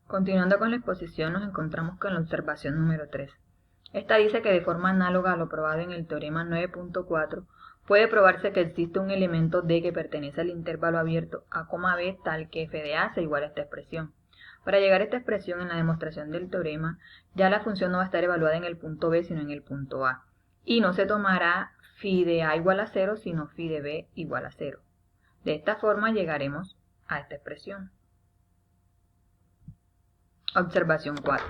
Continuando con la exposición, nos encontramos con la observación número 3. Esta dice que de forma análoga a lo probado en el teorema 9.4, puede probarse que existe un elemento D que pertenece al intervalo abierto A, B, tal que f de A sea igual a esta expresión. Para llegar a esta expresión en la demostración del teorema, ya la función no va a estar evaluada en el punto B, sino en el punto A. Y no se tomará phi de A igual a 0, sino phi de B igual a 0. De esta forma llegaremos a esta expresión. Observación 4.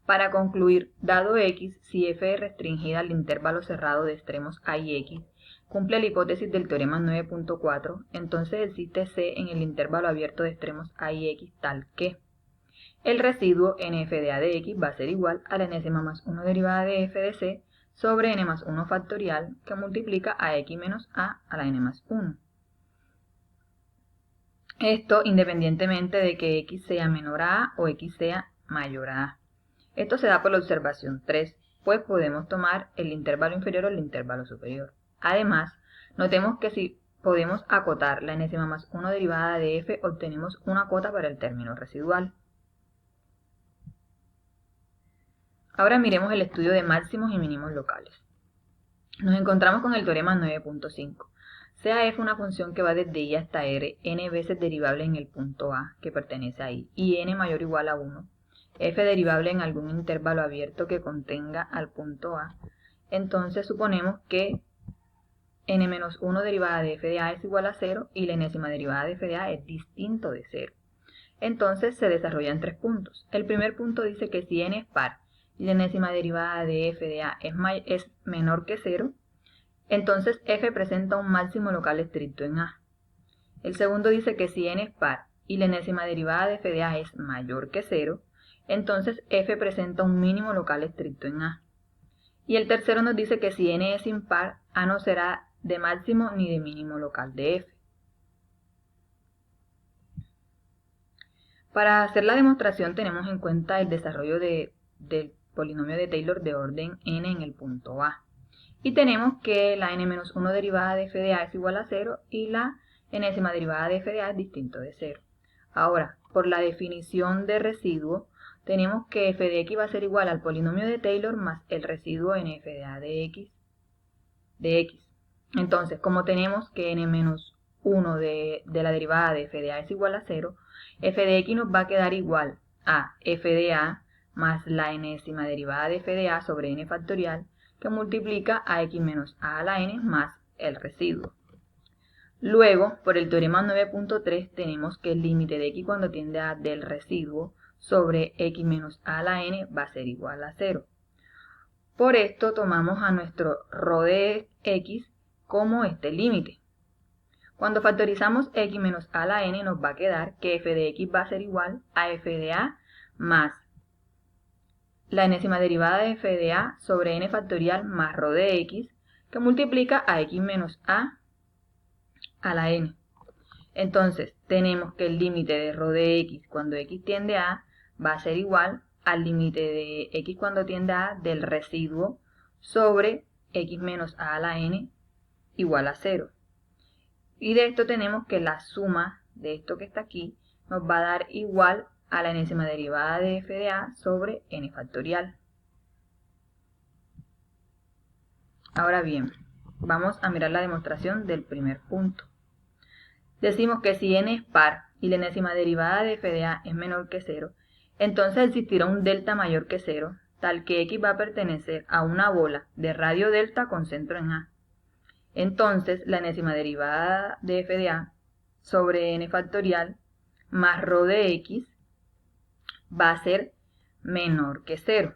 Para concluir, dado x, si f es restringida al intervalo cerrado de extremos a y x, cumple la hipótesis del teorema 9.4, entonces existe c en el intervalo abierto de extremos a y x tal que el residuo nf de a de x va a ser igual a la enésima más 1 derivada de f de c sobre n más 1 factorial que multiplica a x menos a la n más 1. Esto independientemente de que x sea menor a A o x sea mayor a A. Esto se da por la observación 3, pues podemos tomar el intervalo inferior o el intervalo superior. Además, notemos que si podemos acotar la enésima más 1 derivada de f, obtenemos una cota para el término residual. Ahora miremos el estudio de máximos y mínimos locales. Nos encontramos con el teorema 9.5. Sea f una función que va desde i hasta r, n veces derivable en el punto A, que pertenece a i, y n mayor o igual a 1, f derivable en algún intervalo abierto que contenga al punto A, entonces suponemos que n menos 1 derivada de f de A es igual a 0 y la enésima derivada de f de A es distinto de 0. Entonces se desarrollan 3 puntos. El primer punto dice que si n es par y la enésima derivada de f de A es menor que 0, entonces f presenta un máximo local estricto en A. El segundo dice que si n es par y la enésima derivada de f de A es mayor que 0, entonces f presenta un mínimo local estricto en A. Y el tercero nos dice que si n es impar, A no será de máximo ni de mínimo local de f. Para hacer la demostración tenemos en cuenta el desarrollo del polinomio de Taylor de orden n en el punto A. Y tenemos que la n-1 derivada de f de A es igual a 0 y la enésima derivada de f de A es distinto de 0. Ahora, por la definición de residuo, tenemos que f de x va a ser igual al polinomio de Taylor más el residuo nf de A de x. Entonces, como tenemos que n-1 de la derivada de f de A es igual a 0, f de x nos va a quedar igual a f de A más la enésima derivada de f de A sobre n factorial, que multiplica a x menos a la n más el residuo. Luego, por el teorema 9.3, tenemos que el límite de x cuando tiende a del residuo sobre x menos a la n va a ser igual a 0. Por esto tomamos a nuestro ρ de x como este límite. Cuando factorizamos x menos a la n nos va a quedar que f de x va a ser igual a f de A más la enésima derivada de f de A sobre n factorial más ρ de x, que multiplica a x menos a la n. Entonces, tenemos que el límite de ρ de x cuando x tiende a A va a ser igual al límite de x cuando tiende a A del residuo sobre x menos a la n igual a 0. Y de esto tenemos que la suma de esto que está aquí nos va a dar igual a la enésima derivada de f de A sobre n factorial. Ahora bien, vamos a mirar la demostración del primer punto. Decimos que si n es par y la enésima derivada de f de A es menor que 0, entonces existirá un delta mayor que 0, tal que x va a pertenecer a una bola de radio delta con centro en A. Entonces, la enésima derivada de f de A sobre n factorial más ρ de x va a ser menor que 0.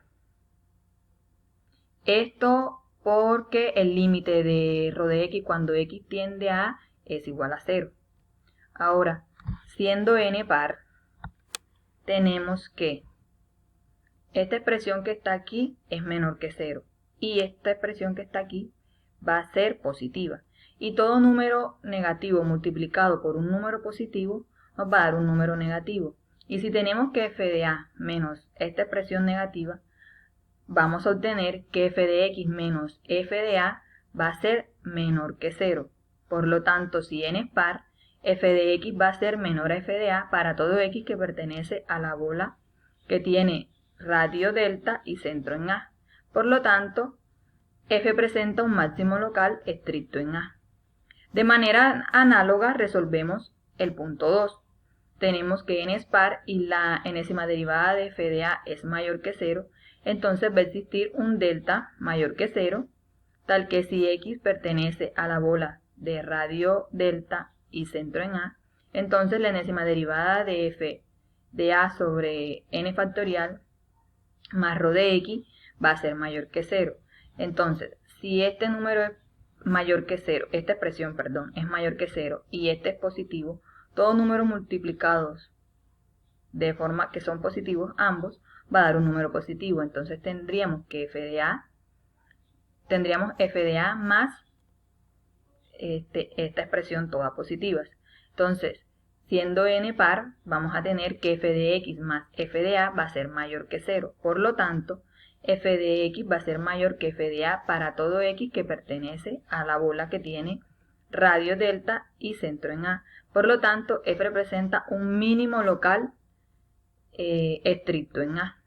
Esto porque el límite de ρ de x cuando x tiende a A es igual a 0. Ahora, siendo n par, tenemos que esta expresión que está aquí es menor que 0 y esta expresión que está aquí va a ser positiva. Y todo número negativo multiplicado por un número positivo nos va a dar un número negativo. Y si tenemos que f de A menos esta expresión negativa, vamos a obtener que f de x menos f de A va a ser menor que 0. Por lo tanto, si n es par, f de x va a ser menor a f de A para todo x que pertenece a la bola que tiene radio delta y centro en A. Por lo tanto, f presenta un máximo local estricto en A. De manera análoga resolvemos el punto 2. Tenemos que n es par y la enésima derivada de f de A es mayor que 0, entonces va a existir un delta mayor que 0, tal que si x pertenece a la bola de radio delta y centro en A, entonces la enésima derivada de f de A sobre n factorial más rho de x va a ser mayor que 0. Entonces, si este número es mayor que 0, esta expresión, perdón, es mayor que 0 y este es positivo, todos números multiplicados de forma que son positivos ambos, va a dar un número positivo. Entonces tendríamos f de A más esta expresión todas positivas. Entonces, siendo n par, vamos a tener que f de x más f de A va a ser mayor que 0. Por lo tanto, f de x va a ser mayor que f de A para todo x que pertenece a la bola que tiene radio delta y centro en A. Por lo tanto, f representa un mínimo local estricto en A.